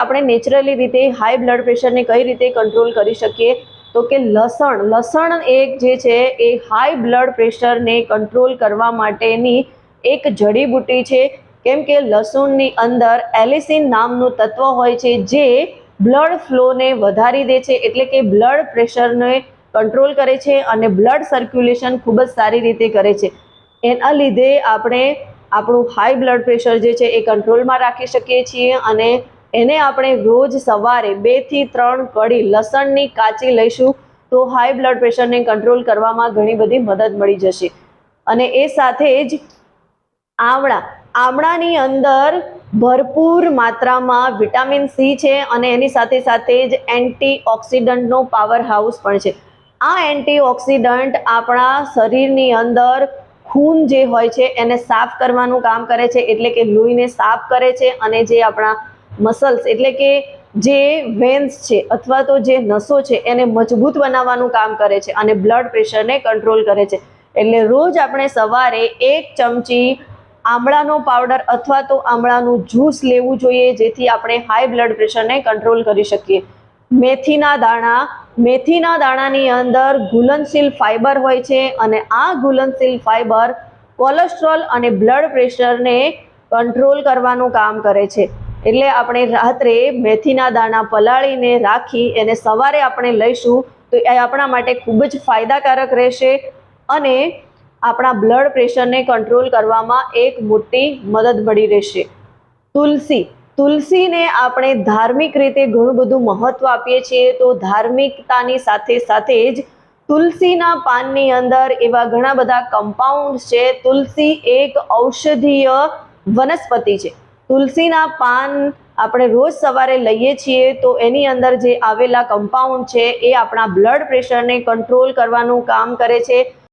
આપણે નેચરલી રીતે high blood પ્રેશરને કઈ રીતે કંટ્રોલ કરી શકીએ તો કે લસણ એક જે છે એ હાઈ બ્લડ પ્રેશરને કંટ્રોલ કરવા માટેની એક જડીબુટ્ટી છે, કેમ કે લસણની અંદર એલિસિન નામનું તત્વ હોય છે જે બ્લડ ફ્લોને વધારી દે છે, એટલે કે બ્લડ પ્રેશરને કંટ્રોલ કરે છે અને બ્લડ સર્ક્યુલેશન ખૂબ જ સારી રીતે કરે છે। એના લીધે આપણે આપણું હાઈ બ્લડ પ્રેશર જે છે એ કંટ્રોલમાં રાખી શકીએ છીએ અને એને આપણે રોજ સવારે 2 થી 3 કળી લસણની કાચી લઈશું તો હાઈ બ્લડ પ્રેશરને કંટ્રોલ કરવામાં ઘણી બધી મદદ મળી જશે। અને એ સાથે જ આમળાની અંદર ભરપૂર માત્રામાં વિટામિન સી છે અને એની સાથે સાથે જ એન્ટીઓક્સિડન્ટનો પાવર હાઉસ પણ છે। આ એન્ટીઓક્સિડન્ટ આપણા શરીરની અંદર ખૂન જે હોય છે એને સાફ કરવાનું કામ કરે છે, એટલે કે લોહીને સાફ કરે છે અને જે આપણા મસલ્સ એટલે કે જે વેન્સ છે અથવા તો જે નસો છે એને મજબૂત બનાવવાનું કામ કરે છે અને બ્લડ પ્રેશરને કંટ્રોલ કરે છે। એટલે રોજ આપણે સવારે 1 ચમચી આમળાનો પાવડર અથવા તો આમળાનું જ્યુસ લેવું જોઈએ, જેથી આપણે હાઈ બ્લડ પ્રેશરને કંટ્રોલ કરી શકીએ। મેથીના દાણાની અંદર ઘુલનશીલ ફાઈબર હોય છે અને આ ઘુલનશીલ ફાઈબર કોલેસ્ટ્રોલ અને બ્લડ પ્રેશરને કંટ્રોલ કરવાનું કામ કરે છે। એટલે આપણે રાત્રે મેથીના દાણા પલાળીને રાખી એને સવારે આપણે લઈશું તો એ આપણા માટે ખૂબ જ ફાયદાકારક રહેશે અને આપણા બ્લડ પ્રેશરને કંટ્રોલ કરવામાં એક મોટી મદદ મળી રહેશે। તુલસીને આપણે ધાર્મિક રીતે ઘણું બધું મહત્વ આપીએ છીએ, તો ધાર્મિકતાની સાથે સાથે જ તુલસીના પાનની અંદર એવા ઘણા બધા કમ્પાઉન્ડ છે। તુલસી એક ઔષધીય વનસ્પતિ છે। તુલસીના પાન આપણે રોજ સવારે લઈએ છીએ તો એની અંદર જે આવેલા કમ્પાઉન્ડ છે એ આપણા બ્લડ પ્રેશરને કંટ્રોલ કરવાનું કામ કરે છે।